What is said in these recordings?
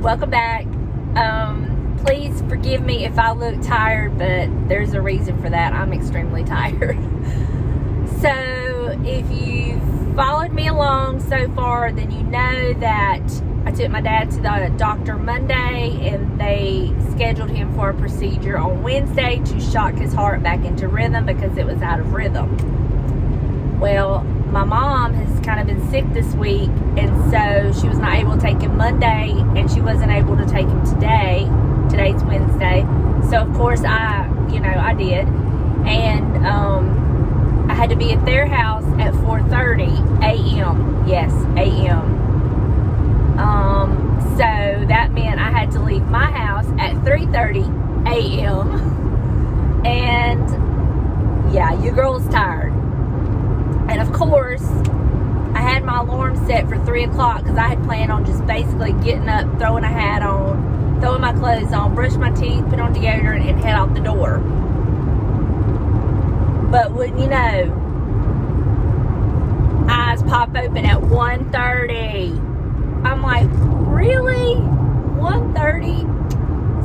welcome back. Please forgive me if I look tired, but there's a reason for that. I'm extremely tired. So if you've followed me along so far, then you know that I took my dad to the doctor Monday, and they scheduled him for a procedure on Wednesday to shock his heart back into rhythm because it was out of rhythm. Well, my mom has kind of been sick this week, and so she was not able to take him Monday, and she wasn't able to take him today. Today's Wednesday. So of course I did. And I had to be at their house at 4:30 a.m. Yes, a.m. So that meant I had to leave my house at 3:30 a.m. And yeah, your girl's tired. And of course, I had my alarm set for 3 o'clock because I had planned on just basically getting up, throwing a hat on, throwing my clothes on, brush my teeth, put on deodorant, and head out the door. But wouldn't you know, eyes pop open at 1:30. I'm like, really? 1:30?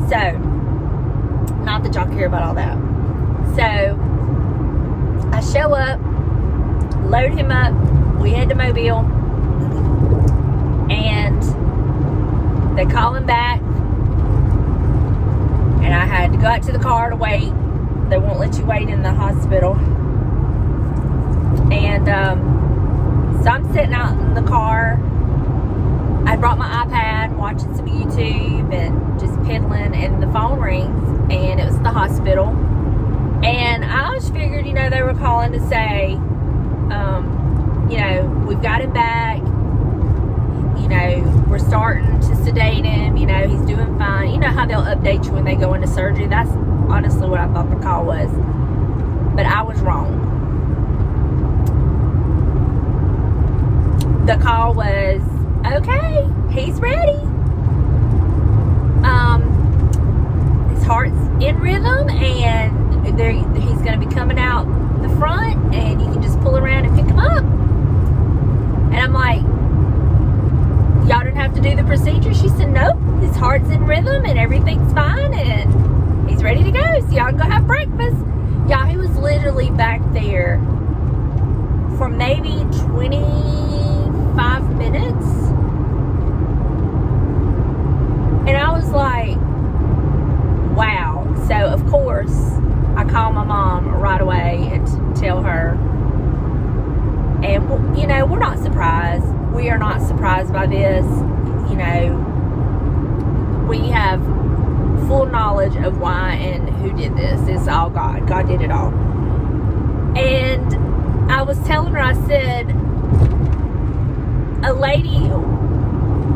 So, not that y'all care about all that. So, I show up, load him up, we head to Mobile, and they call him back, and I had to go out to the car to wait. They won't let you wait in the hospital. And so I'm sitting out in the car. I brought my iPad, watching some YouTube and just piddling, and the phone rings, and it was the hospital. And I always figured, they were calling to say, we've got him back. We're starting to sedate him. He's doing fine. You know how they'll update you when they go into surgery? That's honestly what I thought the call was. But I was wrong. The call was, okay, he's ready. His heart's in rhythm, and he's going to be coming out the front, and you can just pull around and pick him up. And I'm like, y'all didn't have to do the procedure? She said, nope, his heart's in rhythm and everything's fine, and he's ready to go, so y'all can go have breakfast. Y'all, he was literally back there for maybe 25 minutes. And I was like, wow. So, of course, I called my mom right away and tell her. And, we're not surprised. We are not surprised by this. We have full knowledge of why and who did this. It's all God. God did it all. And I was telling her, I said, a lady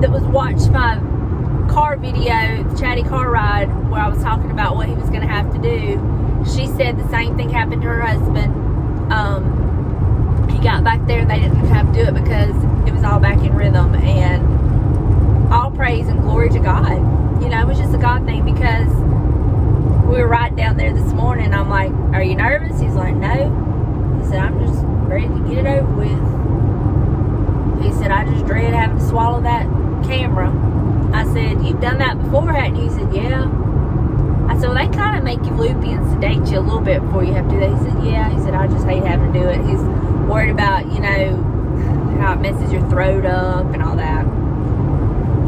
that was watched my car video, Chatty Car Ride, where I was talking about what he was going to have to do, she said the same thing happened to her husband. He got back there and they didn't have to do it because it was all back in rhythm. And all praise and glory to God. It was just a God thing, because we were riding down there this morning. I'm like, are you nervous? He's like, no. He said, I'm just ready to get it over with. He said, I just dread having to swallow that camera. I said, you've done that before, hadn't you? He said, yeah. I said, well, they kind of make you loopy and sedate you a little bit before you have to do that. He said, yeah. He said, I just hate having to do it. He's worried about, how it messes your throat up and all that.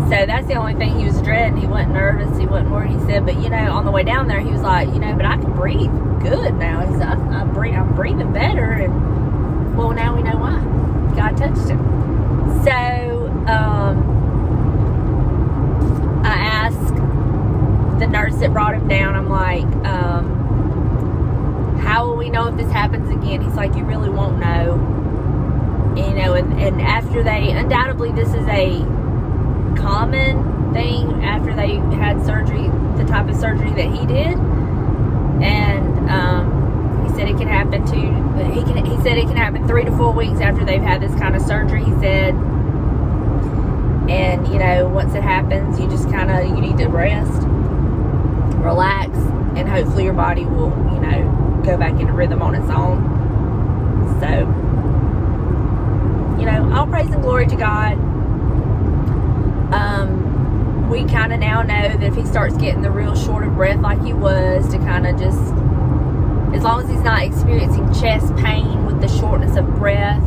So that's the only thing he was dreading. He wasn't nervous. He wasn't worried. He said, but, on the way down there, he was like, but I can breathe good now. He said, I'm breathing better. And, well, now we know why. God touched him. So, I asked the nurse that brought him down, I'm like, how will we know if this happens again? He's like, you really won't know. And after undoubtedly this is a common thing after they had surgery, the type of surgery that he did. And he said it can happen he said it can happen 3 to 4 weeks after they've had this kind of surgery, he said. And once it happens, you just you need to rest, relax, and hopefully your body will go back into rhythm on its own. So all praise and glory to God. We kind now know that if he starts getting the real short of breath like he was, to kind of just, as long as he's not experiencing chest pain with the shortness of breath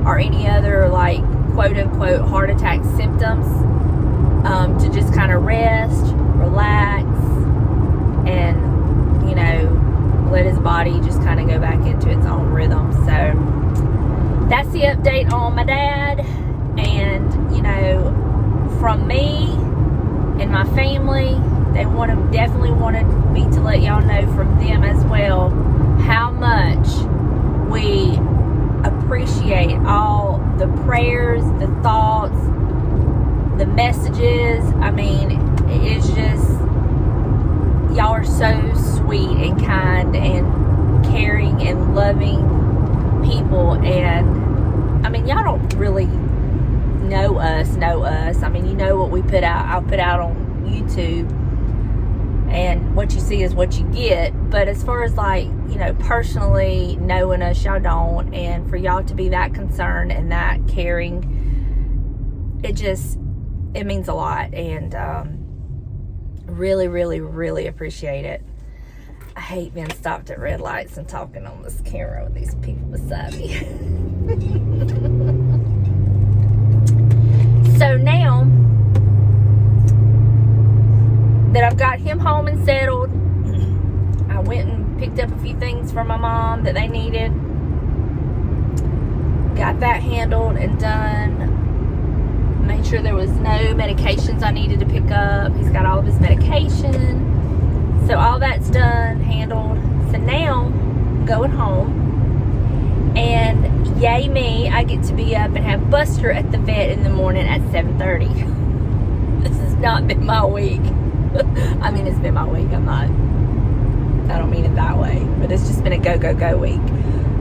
or any other, like, quote-unquote heart attack symptoms, to just kind of rest, relax, and, you know, let his body just kind of go back into its own rhythm. So that's the update on my dad. And, you know, from me and my family, they definitely wanted me to let y'all know from them as well how much we appreciate all the prayers, the thoughts, the messages. I mean, it's just, y'all are so sweet and kind and caring and loving people. And I mean, y'all don't really know us. I mean, you know what we put out. I'll put out on YouTube, and what you see is what you get. But as far as, like, you know, personally knowing us, y'all don't. And for y'all to be that concerned and that caring, it means a lot. And really, really, really appreciate it. I hate being stopped at red lights and talking on this camera with these people beside me. So now that I've got him home and settled, I went and picked up a few things for my mom that they needed. Got that handled and done. Made sure there was no medications I needed to pick up. He's got all of his medication. So all that's done, handled. So now I'm going home. And yay me, I get to be up and have Buster at the vet in the morning at 7:30. This has not been my week. I mean, it's been my week. I don't mean it that way, but it's just been a go week.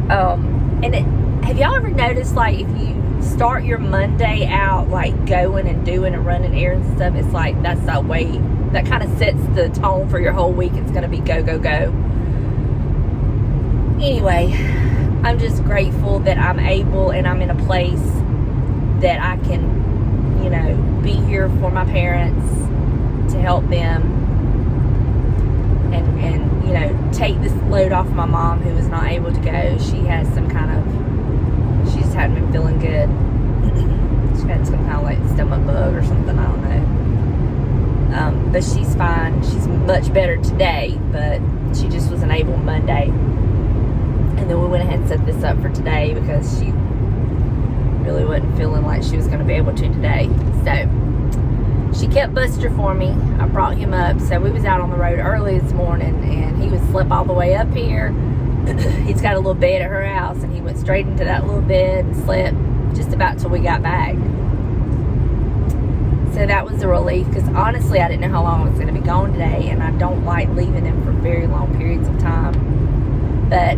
Have y'all ever noticed, like, if you start your Monday out, like, going and doing and running errands and stuff, it's like, that's that way, that kind of sets the tone for your whole week. It's going to be go. Anyway, I'm just grateful that I'm able and I'm in a place that I can, you know, be here for my parents, to help them, and you know, take this load off my mom, who is not able to go. She has some kind of, she just hadn't been feeling good. She had some kind of, like, stomach bug or something, I don't know. But she's fine. She's much better today, but she just wasn't able Monday. And then we went ahead and set this up for today because she really wasn't feeling like she was going to be able to today. So she kept Buster for me. I brought him up. So we was out on the road early this morning, and he was slept all the way up here. He's got a little bed at her house, and he went straight into that little bed and slept just about till we got back. So that was a relief, because honestly, I didn't know how long I was going to be gone today, and I don't like leaving him for very long periods of time. But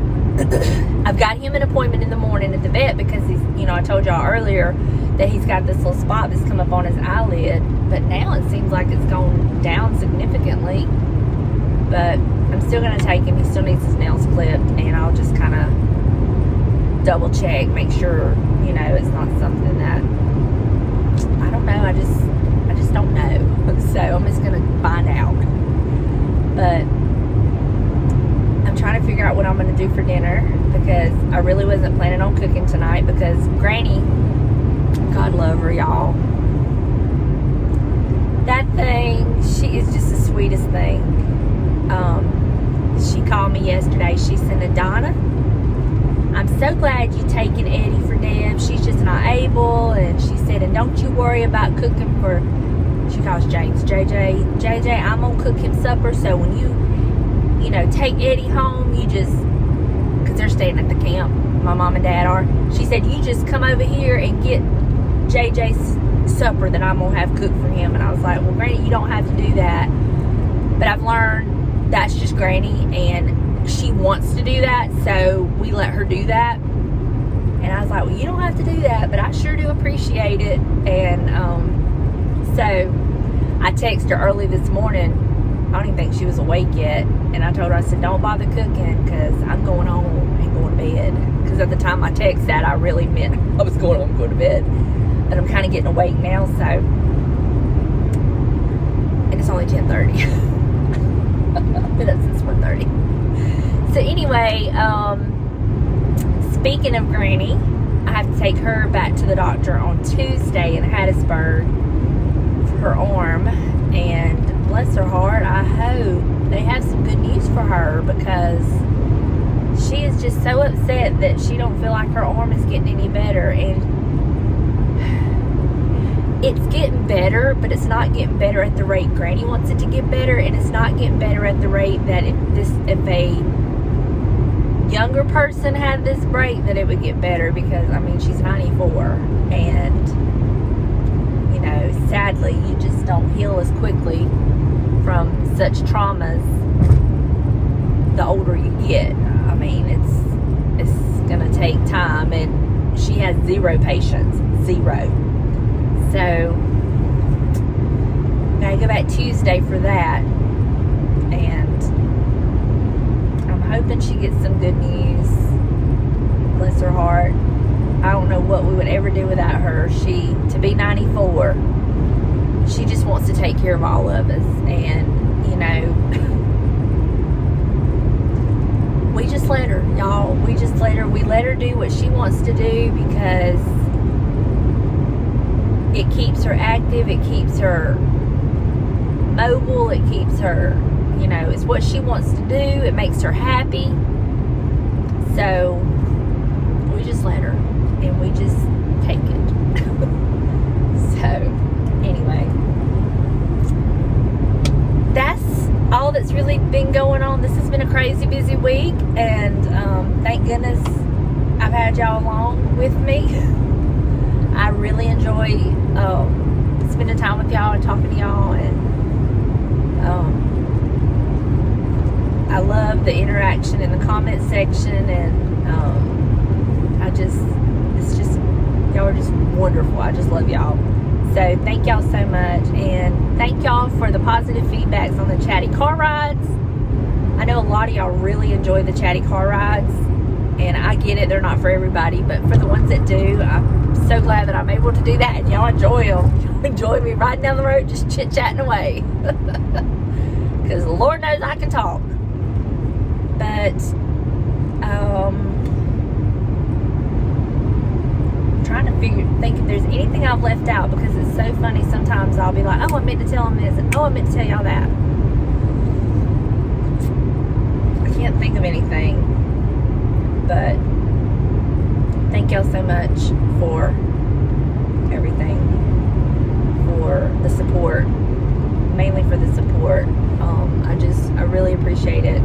I've got him an appointment in the morning at the vet because he's, you know, I told y'all earlier that he's got this little spot that's come up on his eyelid, but now it seems like it's gone down significantly. But I'm still going to take him. He still needs his nails clipped, and I'll just kind of double check, make sure, you know, it's not something that, I don't know, I just don't know. So I'm just going to find out. But I'm trying to figure out what I'm going to do for dinner, because I really wasn't planning on cooking tonight, because Granny, God love her, y'all, that thing, she is just the sweetest thing. She called me yesterday. She said, Donna, I'm so glad you taking Eddie for Deb. She's just not able. And she said, and don't you worry about cooking for, she calls James, JJ, I'm going to cook him supper. So when you know, take Eddie home, you just, because they're staying at the camp, my mom and dad are. She said, you just come over here and get JJ's supper that I'm going to have cooked for him. And I was like, well, Granny, you don't have to do that. But I've learned that's just Granny, and she wants to do that, so we let her do that. And I was like, well, you don't have to do that, but I sure do appreciate it. And so I texted her early this morning. I don't even think she was awake yet. And I told her, I said, don't bother cooking, because I'm going home and going to bed. Because at the time I texted that, I really meant I was going home and going to bed. But I'm kind of getting awake now, so And it's only 10:30. Been up since 1:30. So anyway, speaking of Granny, I have to take her back to the doctor on Tuesday in Hattiesburg for her arm. And bless her heart, I hope they have some good news for her, because she is just so upset that she don't feel like her arm is getting any better. And it's getting better, but it's not getting better at the rate Granny wants it to get better, and it's not getting better at the rate that if a younger person had this break, that it would get better, because I mean, she's 94, and you know, sadly, you just don't heal as quickly from such traumas the older you get. I mean, it's gonna take time, and she has zero patience, zero. So gotta go back Tuesday for that, and I'm hoping she gets some good news. Bless her heart. I don't know what we would ever do without her. To be 94, she just wants to take care of all of us, and you know, we just let her, y'all. We just let her. We let her do what she wants to do, because it keeps her active, it keeps her mobile, it keeps her, you know, it's what she wants to do, it makes her happy. So we just let her, and we just take it. So anyway, that's all that's really been going on. This has been a crazy busy week, and thank goodness I've had y'all along with me. I really enjoy spending time with y'all and talking to y'all, and I love the interaction in the comment section, and it's just, y'all are just wonderful. I just love y'all. So thank y'all so much, and thank y'all for the positive feedbacks on the Chatty Car Rides. I know a lot of y'all really enjoy the Chatty Car Rides, and I get it, they're not for everybody, but for the ones that do, I'm so glad that I'm able to do that, and y'all enjoy them. Y'all enjoy me riding down the road just chit-chatting away. Because the Lord knows I can talk. But I'm trying to think if there's anything I've left out, because it's so funny. Sometimes I'll be like, oh, I meant to tell them this, and oh, I meant to tell y'all that. I can't think of anything. But thank y'all so much for everything, for the support, mainly for the support. I really appreciate it,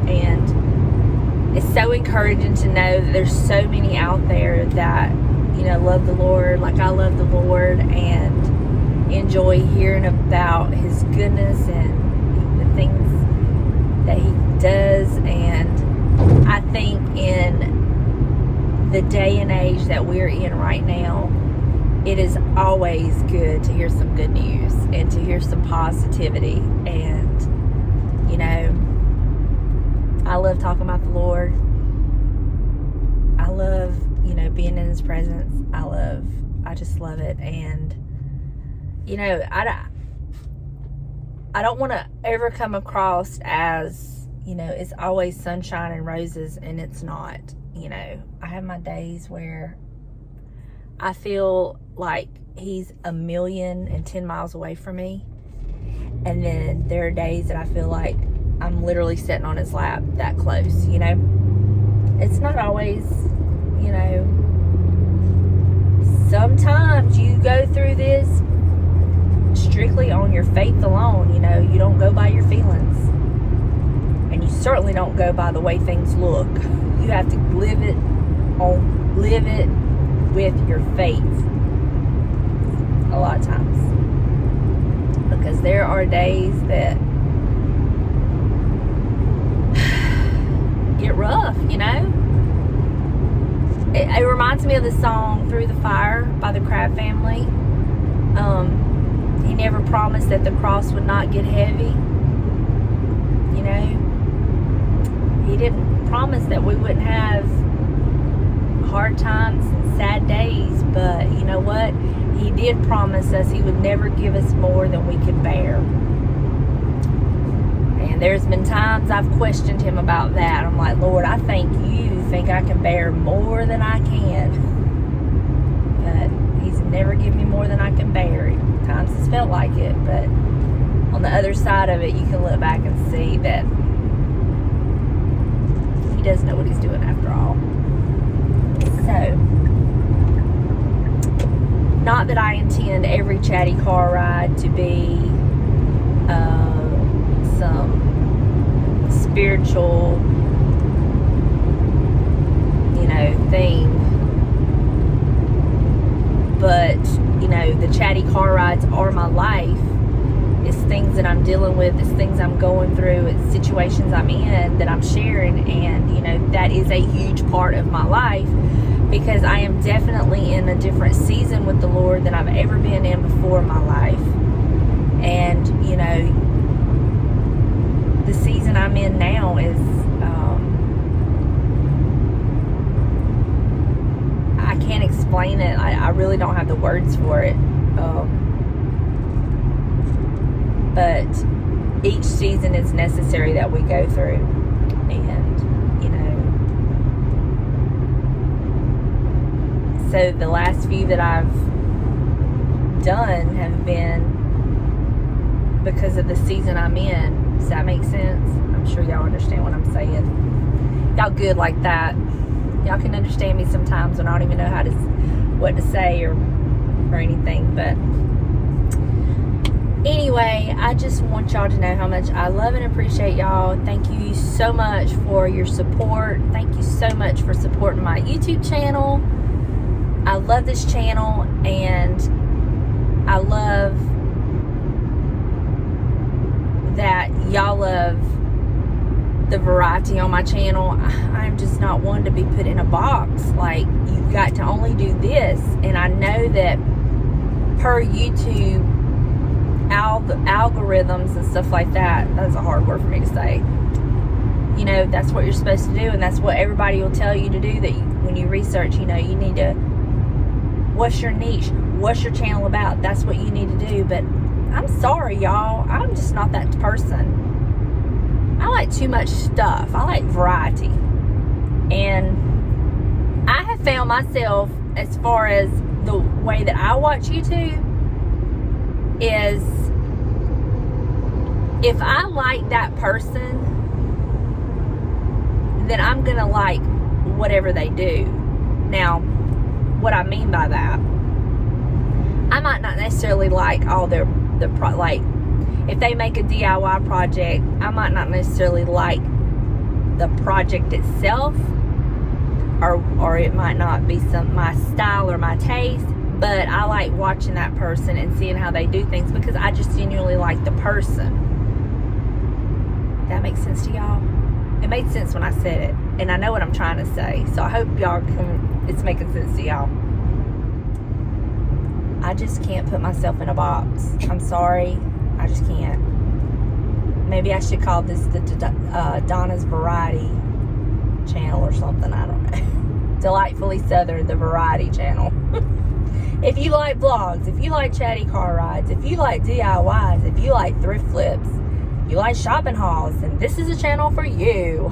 and it's so encouraging to know that there's so many out there that, you know, love the Lord like I love the Lord, and enjoy hearing about His goodness and the things that He does. And I think in the day and age that we're in right now, it is always good to hear some good news and to hear some positivity. And you know, I love talking about the Lord. I love, you know, being in His presence. I just love it. And you know, I don't want to ever come across as, you know, it's always sunshine and roses, and it's not. You know, I have my days where I feel like He's 1,010 miles away from me, and then there are days that I feel like I'm literally sitting on His lap that close. You know, it's not always, you know, sometimes you go through this strictly on your faith alone. You know, you don't go by your feelings, and you certainly don't go by the way things look. You have to live it with your faith a lot of times, because there are days that get rough, you know. It reminds me of the song Through the Fire by the Crab Family. He never promised that the cross would not get heavy, you know. He didn't promise that we wouldn't have hard times and sad days, but you know what? He did promise us He would never give us more than we could bear. And there's been times I've questioned Him about that. I'm like, Lord, I think You think I can bear more than I can. But He's never given me more than I can bear. Times it's felt like it, but on the other side of it, you can look back and see that He does know what He's doing after all. So, not that I intend every Chatty Car Ride to be some spiritual, thing. But, the Chatty Car Rides are my life. It's things that I'm dealing with. It's things I'm going through. It's situations I'm in that I'm sharing. And, that is a huge part of my life, because I am definitely in a different season with the Lord than I've ever been in before in my life. And, the season I'm in now is, I can't explain it. I really don't have the words for it. But each season is necessary that we go through. And, so the last few that I've done have been because of the season I'm in. Does that make sense? I'm sure y'all understand what I'm saying. Y'all good like that. Y'all can understand me sometimes when I don't even know what to say or anything. But anyway, I just want y'all to know how much I love and appreciate y'all. Thank you so much for your support. Thank you so much for supporting my YouTube channel. I love this channel, and I love that y'all love the variety on my channel. I'm just not one to be put in a box. Like, you've got to only do this. And I know that per YouTube algorithms and stuff like that's a hard word for me to say. That's what you're supposed to do, and that's what everybody will tell you to do. That when you research, you need to, what's your niche, what's your channel about, that's what you need to do. But I'm sorry, y'all, I'm just not that person. I like too much stuff. I like variety. And I have found myself, as far as the way that I watch YouTube, is if I like that person, then I'm gonna like whatever they do. Now, what I mean by that, I might not necessarily like all like, if they make a DIY project, I might not necessarily like the project itself, or it might not be my style or my taste, but I like watching that person and seeing how they do things, because I just genuinely like the person. That makes sense to y'all? It made sense when I said it, and I know what I'm trying to say, so I hope it's making sense to y'all. I just can't put myself in a box. I'm sorry. I just can't. Maybe I should call this the Donna's Variety channel or something. I don't know. Delightfully Southern, the Variety channel. If you like vlogs, if you like Chatty Car Rides, if you like DIYs, if you like thrift flips, you like shopping hauls, then this is a channel for you.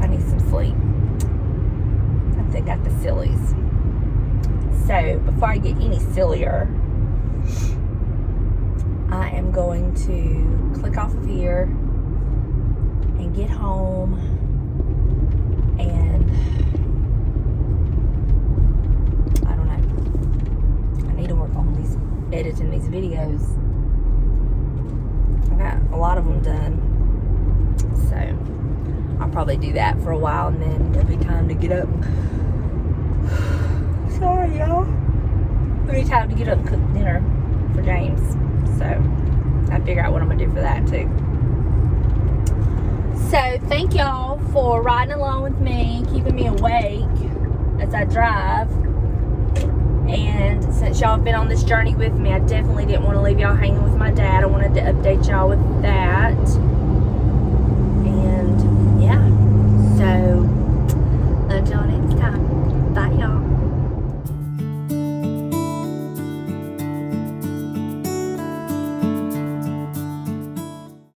I need some sleep. I think I got the sillies. So, before I get any sillier, I am going to click off of here and get home, and I don't know, I need to work on editing these videos. I got a lot of them done, so I'll probably do that for a while, and then it'll be time to get up. Sorry, y'all. It'll be time to get up and cook dinner for James, so I figure out what I'm gonna do for that too. So thank y'all for riding along with me, keeping me awake as I drive. And since y'all have been on this journey with me, I definitely didn't want to leave y'all hanging with my dad. I wanted to update y'all with that.